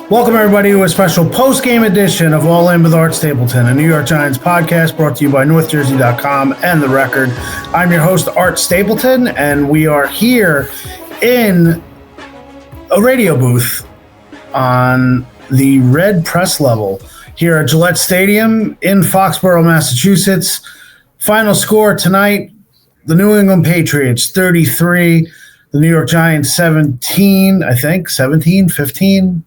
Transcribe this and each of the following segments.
Welcome, everybody, to a special post-game edition of All In with Art Stapleton, a New York Giants podcast brought to you by NorthJersey.com and The Record. I'm your host, Art Stapleton, and we are here in a radio booth on the Red Press level here at Gillette Stadium in Foxborough, Massachusetts. Final score tonight, the New England Patriots 33, the New York Giants 17, I think, 17, 15?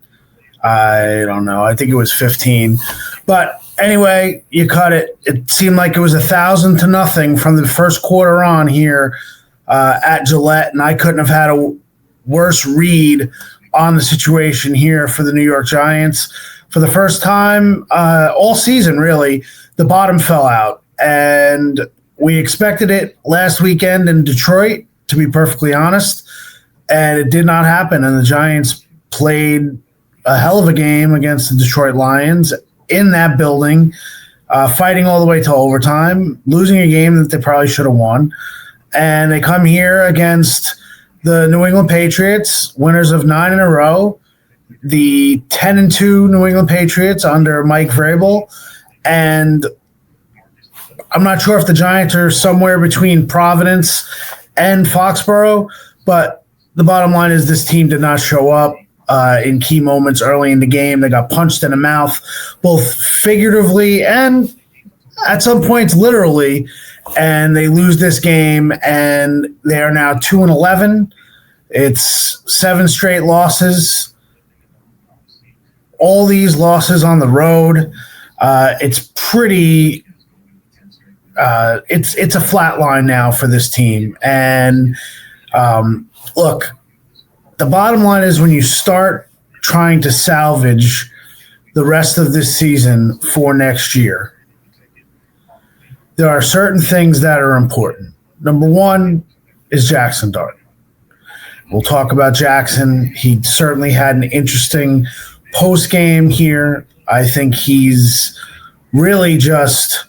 I don't know. I think it was 15. But anyway, you cut it. It seemed like it was 1,000-0 from the first quarter on here at Gillette, and I couldn't have had a worse read on the situation here for the New York Giants. For the first time all season, really, the bottom fell out. And we expected it last weekend in Detroit, to be perfectly honest, and it did not happen. And the Giants played a hell of a game against the Detroit Lions in that building, fighting all the way to overtime, losing a game that they probably should have won. And they come here against the New England Patriots, winners of 9 in a row, the 10-2 New England Patriots under Mike Vrabel. And I'm not sure if the Giants are somewhere between Providence and Foxborough, but the bottom line is this team did not show up in key moments early in the game. They got punched in the mouth, both figuratively and at some points literally, and they lose this game, and they are now 2-11. It's 7 straight losses. All these losses on the road. It's pretty it's a flat line now for this team. And look, the bottom line is when you start trying to salvage the rest of this season for next year, there are certain things that are important. Number one is Jackson Dart. We'll talk about Jackson. He certainly had an interesting post-game here. I think he's really just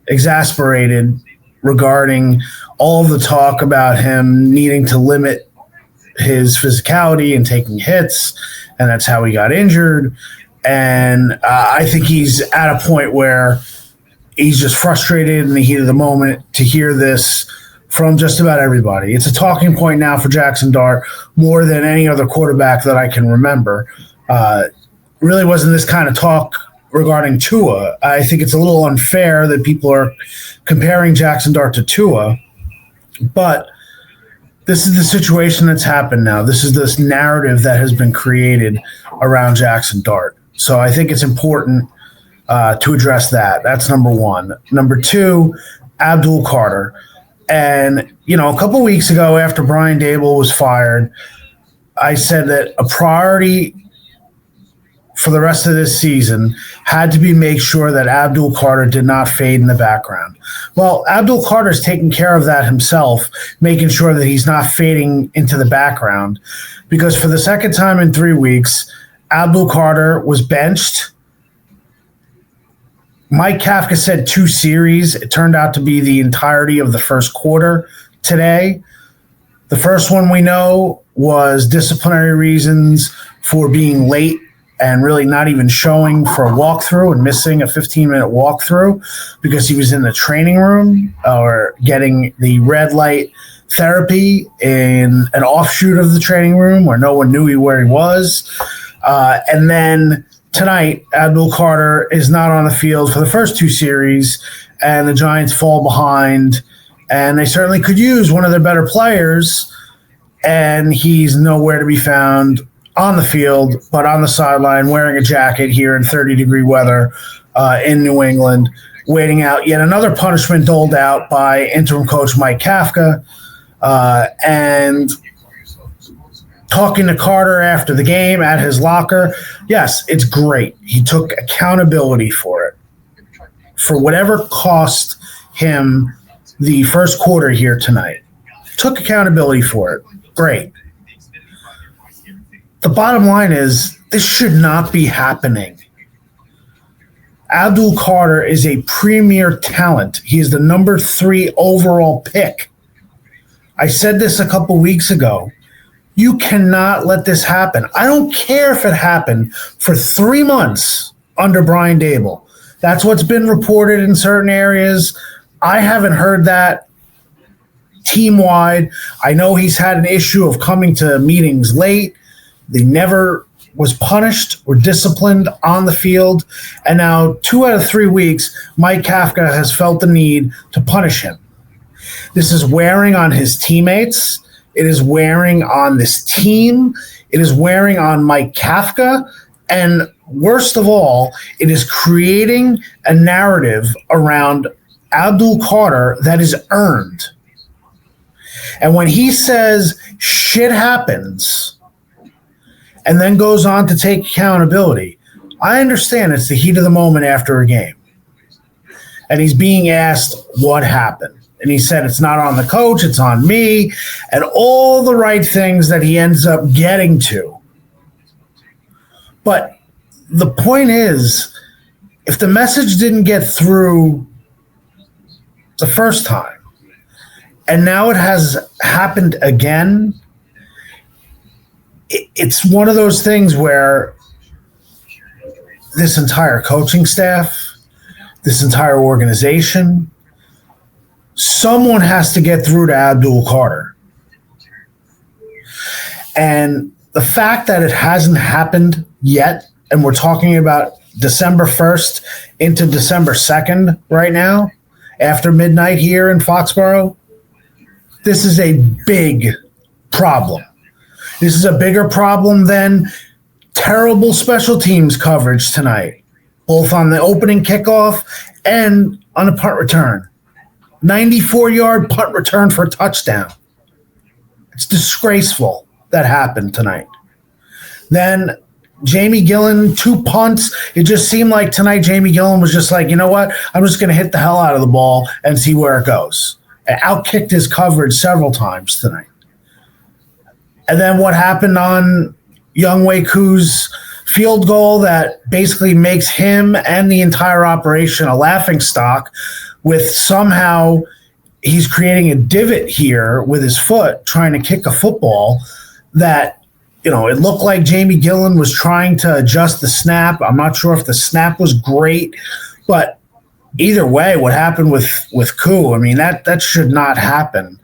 exasperated regarding all of the talk about him needing to limit his physicality and taking hits, and that's how he got injured. And I think he's at a point where he's just frustrated in the heat of the moment to hear this from just about everybody. It's a talking point now for Jackson Dart more than any other quarterback that I can remember. Really wasn't this kind of talk regarding Tua. I think it's a little unfair that people are comparing Jackson Dart to Tua, but this is the situation that's happened now. This is this narrative that has been created around Jackson Dart. So I think it's important to address that. That's number one. Number two, Abdul Carter. And, you know, a couple weeks ago after Brian Daboll was fired, I said that a priority for the rest of this season had to be make sure that Abdul Carter did not fade in the background. Well, Abdul Carter's taking care of that himself, making sure that he's not fading into the background, because for the second time in 3 weeks, Abdul Carter was benched. Mike Kafka said 2 series. It turned out to be the entirety of the first quarter today. The first one we know was disciplinary reasons for being late and really not even showing for a walkthrough and missing a 15-minute walkthrough because he was in the training room or getting the red light therapy in an offshoot of the training room where no one knew where he was. And then tonight, Abdul Carter is not on the field for the first 2 series, and the Giants fall behind, and they certainly could use one of their better players, and he's nowhere to be found on the field, but on the sideline wearing a jacket here in 30-degree weather in New England, waiting out yet another punishment doled out by interim coach Mike Kafka, and talking to Carter after the game at his locker. Yes, it's great. He took accountability for it, for whatever cost him the first quarter here tonight. Took accountability for it. Great. The bottom line is this should not be happening. Abdul Carter is a premier talent. He is the number 3 overall pick. I said this a couple weeks ago. You cannot let this happen. I don't care if it happened for 3 months under Brian Daboll. That's what's been reported in certain areas. I haven't heard that team-wide. I know he's had an issue of coming to meetings late. They never was punished or disciplined on the field. And now 2 out of 3 weeks, Mike Kafka has felt the need to punish him. This is wearing on his teammates. It is wearing on this team. It is wearing on Mike Kafka. And worst of all, it is creating a narrative around Abdul Carter that is earned. And when he says shit happens and then goes on to take accountability, I understand it's the heat of the moment after a game. And he's being asked what happened. And he said, it's not on the coach, it's on me, and all the right things that he ends up getting to. But the point is, if the message didn't get through the first time, and now it has happened again, it's one of those things where this entire coaching staff, this entire organization, someone has to get through to Abdul Carter. And the fact that it hasn't happened yet, and we're talking about December 1st into December 2nd right now, after midnight here in Foxborough, this is a big problem. This is a bigger problem than terrible special teams coverage tonight, both on the opening kickoff and on a punt return. 94-yard punt return for a touchdown. It's disgraceful that happened tonight. Then Jamie Gillen, 2 punts. It just seemed like tonight Jamie Gillen was just like, you know what? I'm just going to hit the hell out of the ball and see where it goes. And outkicked his coverage several times tonight. And then what happened on Younghoe Koo's field goal that basically makes him and the entire operation a laughingstock, with somehow he's creating a divot here with his foot trying to kick a football that, you know, it looked like Jamie Gillen was trying to adjust the snap. I'm not sure if the snap was great, but either way, what happened with Koo, I mean, that should not happen.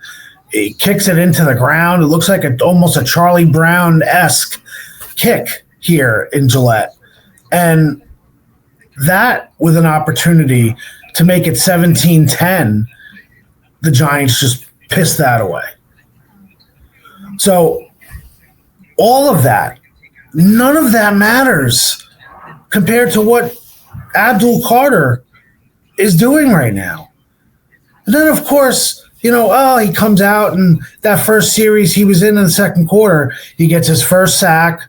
He kicks it into the ground. It looks like almost a Charlie Brown-esque kick here in Gillette. And that, with an opportunity to make it 17-10, the Giants just pissed that away. So all of that, none of that matters compared to what Abdul Carter is doing right now. And then, of course, you know, he comes out, and that first series he was in the second quarter, he gets his first sack,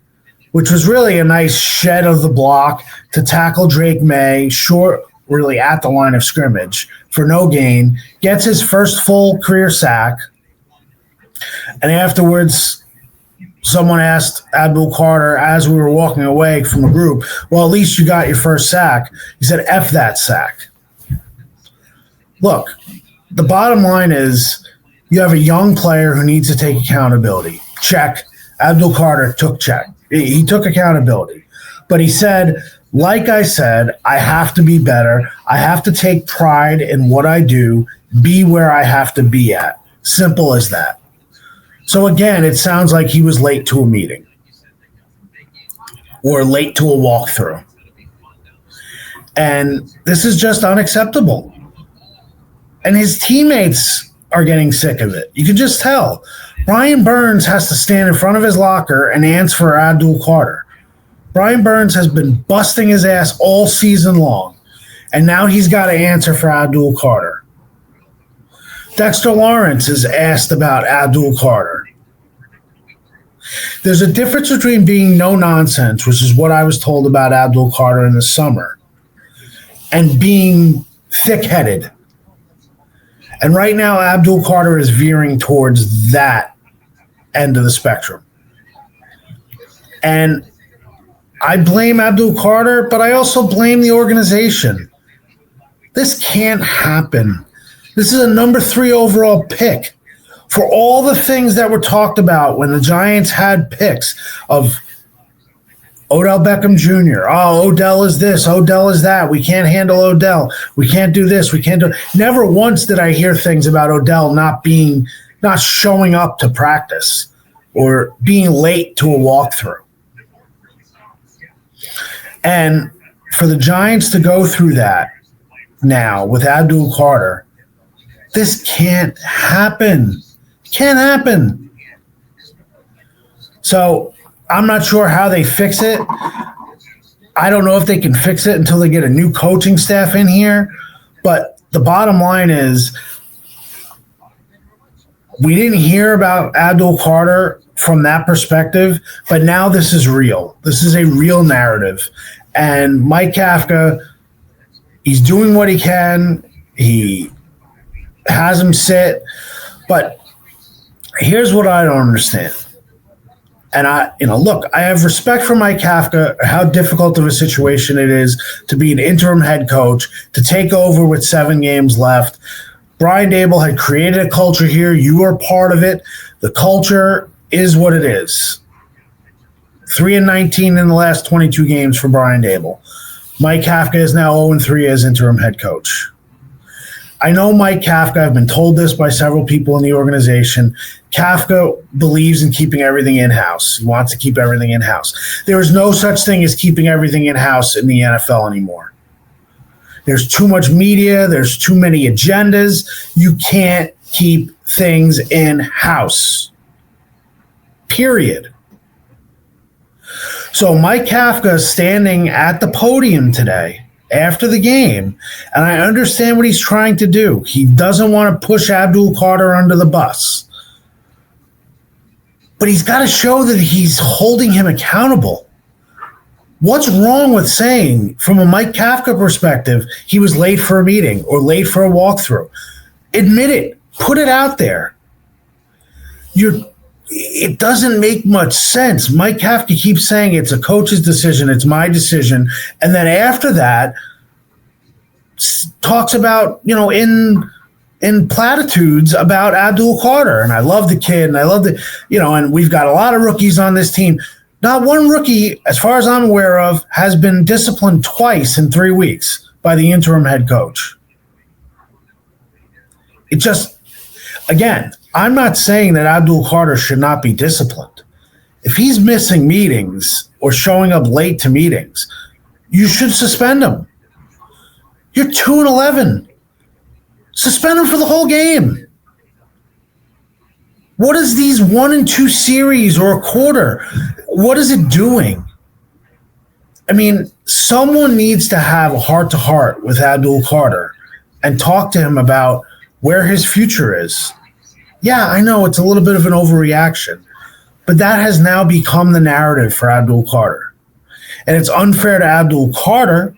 which was really a nice shed of the block to tackle Drake May, short, really at the line of scrimmage for no gain, gets his first full career sack. And afterwards, someone asked Abdul Carter as we were walking away from the group, well, at least you got your first sack. He said, F that sack. Look, the bottom line is you have a young player who needs to take accountability. Check. Abdul Carter took check. He took accountability. But he said, like I said, I have to be better. I have to take pride in what I do, be where I have to be at. Simple as that. So again, it sounds like he was late to a meeting or late to a walkthrough. And this is just unacceptable. And his teammates are getting sick of it. You can just tell. Brian Burns has to stand in front of his locker and answer for Abdul Carter. Brian Burns has been busting his ass all season long, and now he's got to answer for Abdul Carter. Dexter Lawrence is asked about Abdul Carter. There's a difference between being no nonsense, which is what I was told about Abdul Carter in the summer, and being thick-headed. And right now, Abdul Carter is veering towards that end of the spectrum. And I blame Abdul Carter, but I also blame the organization. This can't happen. This is a number 3 overall pick, for all the things that were talked about when the Giants had picks of Odell Beckham Jr. Oh, Odell is this, Odell is that. We can't handle Odell. We can't do this. We can't do. Never once did I hear things about Odell not showing up to practice or being late to a walkthrough. And for the Giants to go through that now with Abdul Carter, this can't happen. Can't happen. So I'm not sure how they fix it. I don't know if they can fix it until they get a new coaching staff in here. But the bottom line is we didn't hear about Abdul Carter from that perspective, but now this is real. This is a real narrative. And Mike Kafka, he's doing what he can. He has him sit. But here's what I don't understand. And look, I have respect for Mike Kafka, how difficult of a situation it is to be an interim head coach, to take over with 7 games left. Brian Daboll had created a culture here. You are part of it. The culture is what it is. 3-19 in the last 22 games for Brian Daboll. Mike Kafka is now 0-3 as interim head coach. I know Mike Kafka, I've been told this by several people in the organization. Kafka believes in keeping everything in-house. He wants to keep everything in-house. There is no such thing as keeping everything in-house in the NFL anymore. There's too much media. There's too many agendas. You can't keep things in-house. Period. So Mike Kafka is standing at the podium today after the game, and I understand what he's trying to do. He doesn't want to push Abdul Carter under the bus. But he's got to show that he's holding him accountable. What's wrong with saying, from a Mike Kafka perspective, he was late for a meeting or late for a walkthrough? Admit it. Put it out there. It doesn't make much sense. Mike Kafka keeps saying it's a coach's decision, it's my decision, and then after that talks about, in platitudes about Abdul Carter. And I love the kid, and I love and we've got a lot of rookies on this team. Not one rookie, as far as I'm aware of, has been disciplined twice in 3 weeks by the interim head coach. It just, again, I'm not saying that Abdul Carter should not be disciplined. If he's missing meetings or showing up late to meetings, you should suspend him. You're 2-11. Suspend him for the whole game. What is these 1 and 2 series or a quarter? What is it doing? I mean, someone needs to have a heart-to-heart with Abdul Carter and talk to him about where his future is. Yeah, I know it's a little bit of an overreaction, but that has now become the narrative for Abdul Carter. And it's unfair to Abdul Carter,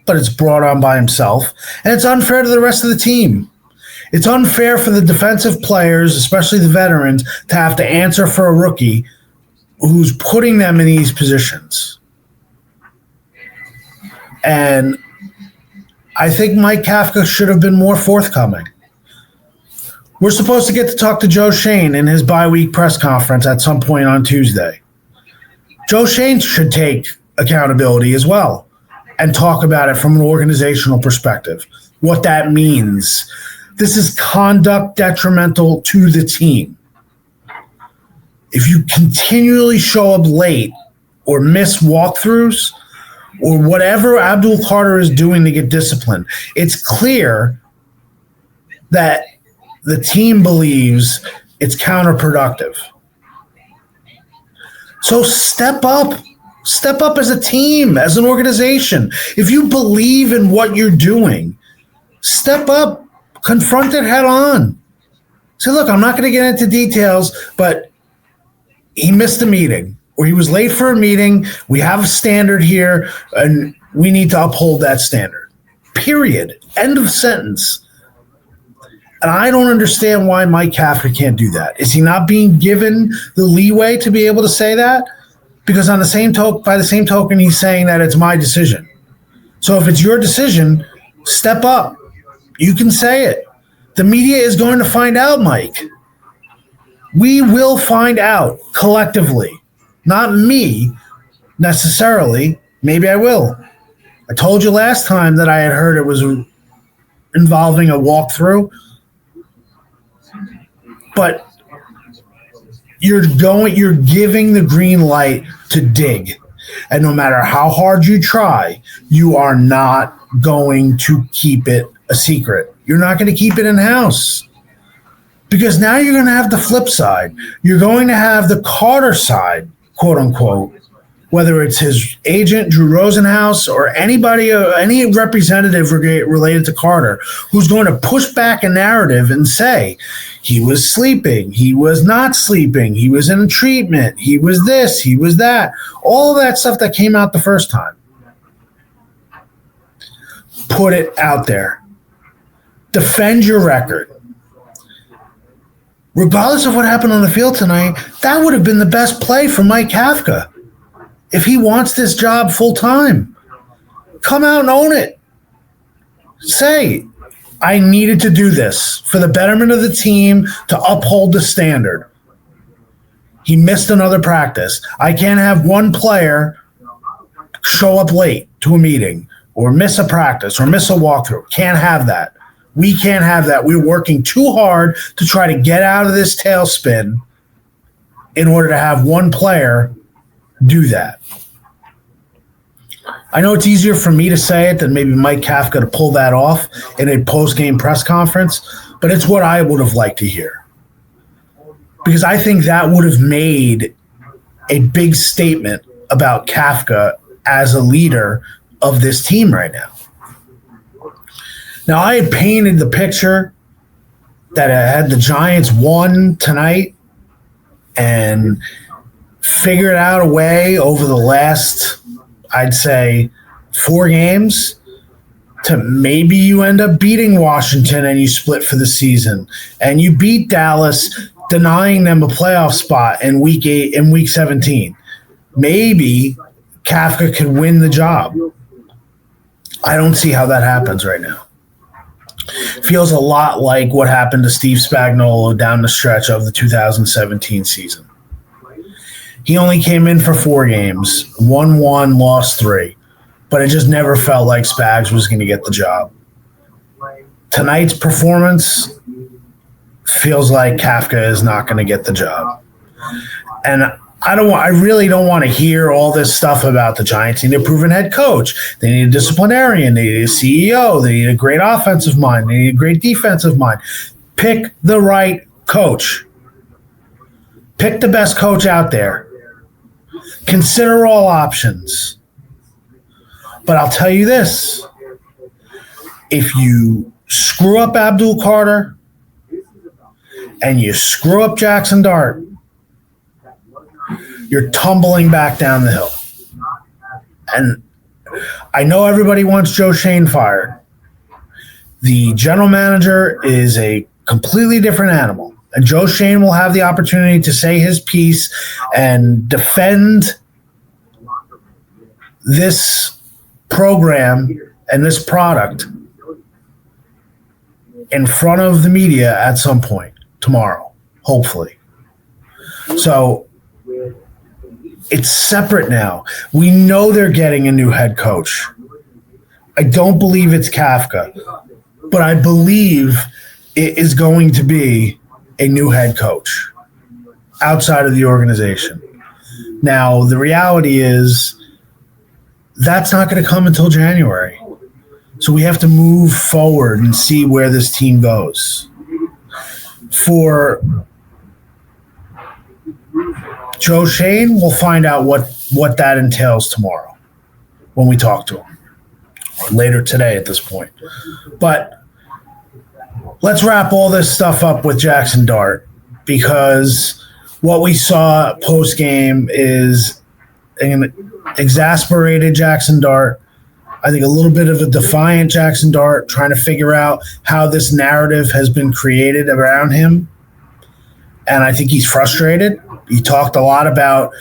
but it's brought on by himself. And it's unfair to the rest of the team. It's unfair for the defensive players, especially the veterans, to have to answer for a rookie who's putting them in these positions. And I think Mike Kafka should have been more forthcoming. We're supposed to get to talk to Joe Schoen in his bye-week press conference at some point on Tuesday. Joe Schoen should take accountability as well and talk about it from an organizational perspective, what that means. This is conduct detrimental to the team. If you continually show up late or miss walkthroughs or whatever Abdul Carter is doing to get disciplined, it's clear that the team believes it's counterproductive. So step up. Step up as a team, as an organization. If you believe in what you're doing, step up, confront it head on. Say, look, I'm not going to get into details, but he missed a meeting or he was late for a meeting. We have a standard here, and we need to uphold that standard. Period. End of sentence. And I don't understand why Mike Kafka can't do that. Is he not being given the leeway to be able to say that? Because by the same token, he's saying that it's my decision. So if it's your decision, step up. You can say it. The media is going to find out, Mike. We will find out collectively. Not me necessarily. Maybe I will. I told you last time that I had heard it was involving a walkthrough. But you're giving the green light to dig. And no matter how hard you try, you are not going to keep it a secret. You're not going to keep it in-house. Because now you're going to have the flip side. You're going to have the Carter side, quote unquote, whether it's his agent, Drew Rosenhaus, or anybody, any representative related to Carter, who's going to push back a narrative and say, he was sleeping, he was not sleeping, he was in treatment, he was this, he was that. All of that stuff that came out the first time. Put it out there. Defend your record. Regardless of what happened on the field tonight, that would have been the best play for Mike Kafka. If he wants this job full time, come out and own it. Say, I needed to do this for the betterment of the team to uphold the standard. He missed another practice. I can't have one player show up late to a meeting or miss a practice or miss a walkthrough. Can't have that. We can't have that. We're working too hard to try to get out of this tailspin in order to have one player do that. I know it's easier for me to say it than maybe Mike Kafka to pull that off in a post-game press conference, but it's what I would have liked to hear. Because I think that would have made a big statement about Kafka as a leader of this team right now. Now, I had painted the picture that had the Giants won tonight and figured out a way over the last, I'd say, 4 games to maybe you end up beating Washington and you split for the season. And you beat Dallas, denying them a playoff spot in week 17. Maybe Kafka could win the job. I don't see how that happens right now. Feels a lot like what happened to Steve Spagnuolo down the stretch of the 2017 season. He only came in for 4 games, won 1, lost 3, but it just never felt like Spags was going to get the job. Tonight's performance feels like Kafka is not going to get the job. And I really don't want to hear all this stuff about the Giants need a proven head coach. They need a disciplinarian. They need a CEO. They need a great offensive mind. They need a great defensive mind. Pick the right coach. Pick the best coach out there. Consider all options. But I'll tell you this. If you screw up Abdul Carter and you screw up Jackson Dart, you're tumbling back down the hill. And I know everybody wants Joe Shane fired. The general manager is a completely different animal. And Joe Shane will have the opportunity to say his piece and defend this program and this product in front of the media at some point tomorrow, hopefully. So it's separate now. We know they're getting a new head coach. I don't believe it's Kafka, but I believe it is going to be a new head coach outside of the organization. Now, the reality is that's not going to come until January. So we have to move forward and see where this team goes. For Joe Shane, we'll find out what that entails tomorrow when we talk to him, or later today at this point. But let's wrap all this stuff up with Jackson Dart, because what we saw post-game is an exasperated Jackson Dart. I think a little bit of a defiant Jackson Dart, trying to figure out how this narrative has been created around him. And I think he's frustrated. He talked a lot about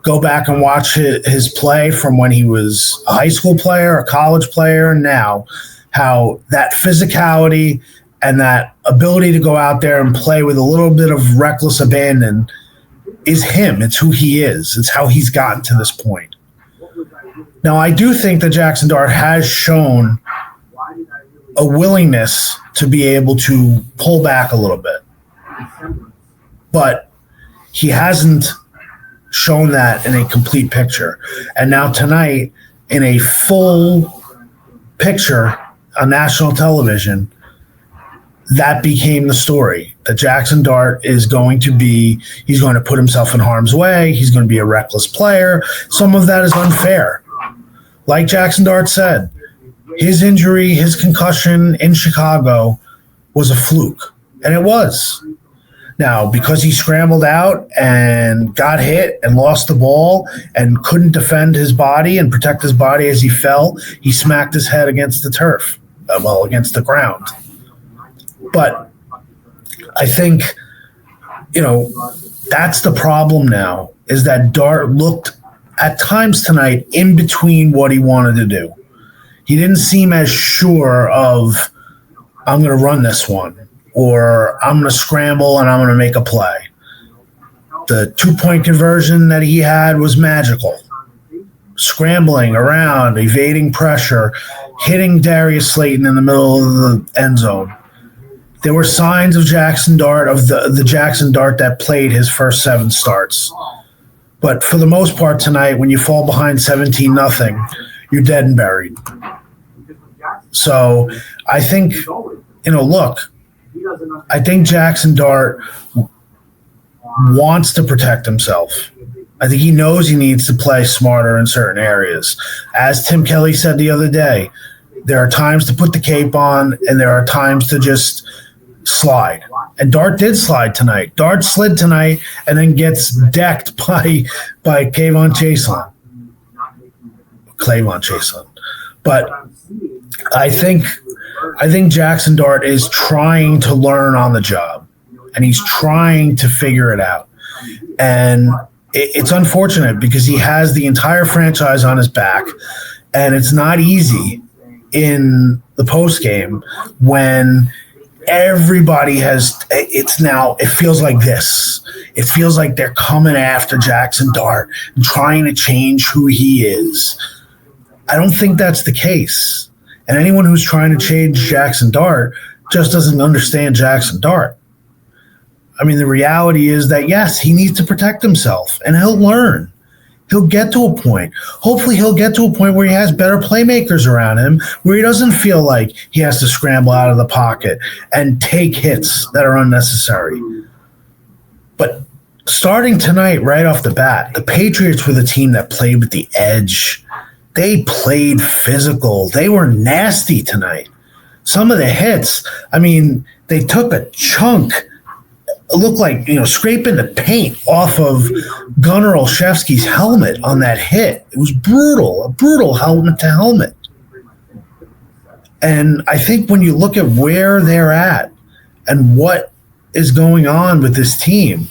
go back and watch his play from when he was a high school player, a college player, and now how that physicality and that ability to go out there and play with a little bit of reckless abandon is him. It's who he is. It's how he's gotten to this point. Now, I do think that Jackson Dart has shown a willingness to be able to pull back a little bit, but he hasn't shown that in a complete picture. And now tonight, in a full picture on national television, that became the story, that Jackson Dart is going to be, he's going to put himself in harm's way. He's going to be a reckless player. Some of that is unfair. Like Jackson Dart said, his injury, his concussion in Chicago was a fluke, and it was. Now, because he scrambled out and got hit and lost the ball and couldn't defend his body and protect his body as he fell, he smacked his head against the turf, against the ground. But I think, that's the problem now, is that Dart looked at times tonight in between what he wanted to do. He didn't seem as sure of, I'm going to run this one, or I'm going to scramble and I'm going to make a play. The 2-point conversion that he had was magical. Scrambling around, evading pressure, hitting Darius Slayton in the middle of the end zone. There were signs of Jackson Dart, of the Jackson Dart that played his first 7 starts. But for the most part tonight, when you fall behind 17-0, you're dead and buried. So I think, I think Jackson Dart wants to protect himself. I think he knows he needs to play smarter in certain areas. As Tim Kelly said the other day, there are times to put the cape on and there are times to just slide. And Dart did slide tonight. Dart slid tonight and then gets decked by Clayvon Chaselin. But I think Jackson Dart is trying to learn on the job, and he's trying to figure it out. And it's unfortunate because he has the entire franchise on his back, and it's not easy in the postgame when everybody it feels like this. It feels like they're coming after Jackson Dart and trying to change who he is. I don't think that's the case. And anyone who's trying to change Jackson Dart just doesn't understand Jackson Dart. I mean, the reality is that, yes, he needs to protect himself, and he'll learn. He'll get to a point. Hopefully he'll get to a point where he has better playmakers around him, where he doesn't feel like he has to scramble out of the pocket and take hits that are unnecessary. But starting tonight, right off the bat, the Patriots were the team that played with the edge. They played physical. They were nasty tonight. Some of the hits, they took a chunk. It looked like, scraping the paint off of Gunnar Olszewski's helmet on that hit. It was brutal, a brutal helmet to helmet. And I think when you look at where they're at and what is going on with this team,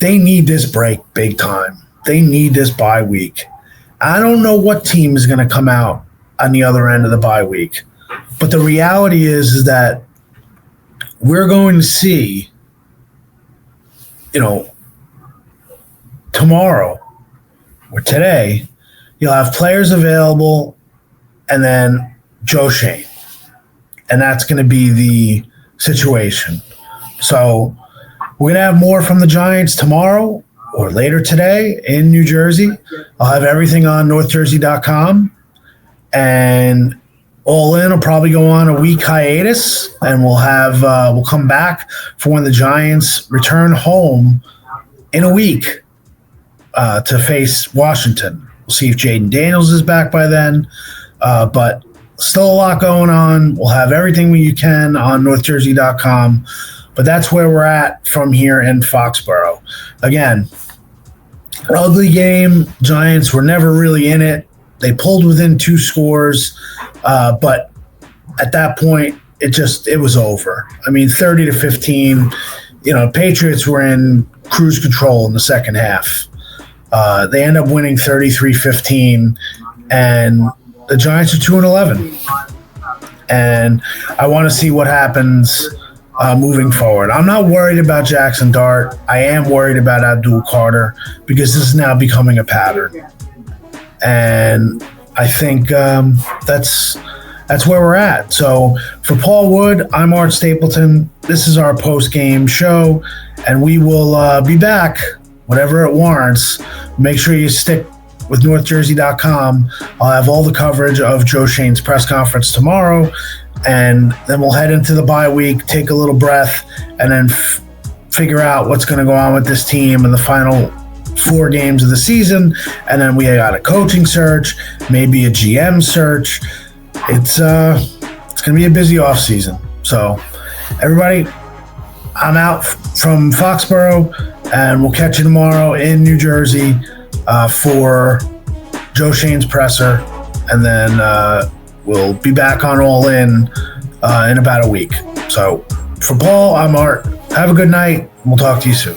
they need this break big time. They need this bye week. I don't know what team is going to come out on the other end of the bye week. But the reality is that we're going to see, tomorrow or today, you'll have players available and then Joe Shane. And that's going to be the situation. So we're going to have more from the Giants tomorrow or later today in New Jersey. I'll have everything on northjersey.com. And All In will probably go on a week hiatus, and we'll come back for when the Giants return home in a week to face Washington. We'll see if Jaden Daniels is back by then, but still a lot going on. We'll have everything you can on northjersey.com, but that's where we're at from here in Foxborough. Again, ugly game. Giants were never really in it. They pulled within 2 scores, but at that point, it was over. 30-15. Patriots were in cruise control in the second half. They end up winning 33-15, and the Giants are 2-11. and I want to see what happens moving forward. I'm not worried about Jackson Dart. I am worried about Abdul Carter because this is now becoming a pattern, and I think that's where we're at. So for Paul Wood, I'm Art Stapleton. This is our post-game show, and we will be back whenever it warrants. Make sure you stick with NorthJersey.com. I'll have all the coverage of Joe Shane's press conference tomorrow, and then we'll head into the bye week, take a little breath, and then figure out what's going to go on with this team in the final 4 games of the season. And then we got a coaching search, maybe a GM search. It's going to be a busy offseason. So everybody, I'm out from Foxborough, and we'll catch you tomorrow in New Jersey for Joe Shane's presser, and then we'll be back on All In about a week. So for Paul, I'm Art. Have a good night. We'll talk to you soon.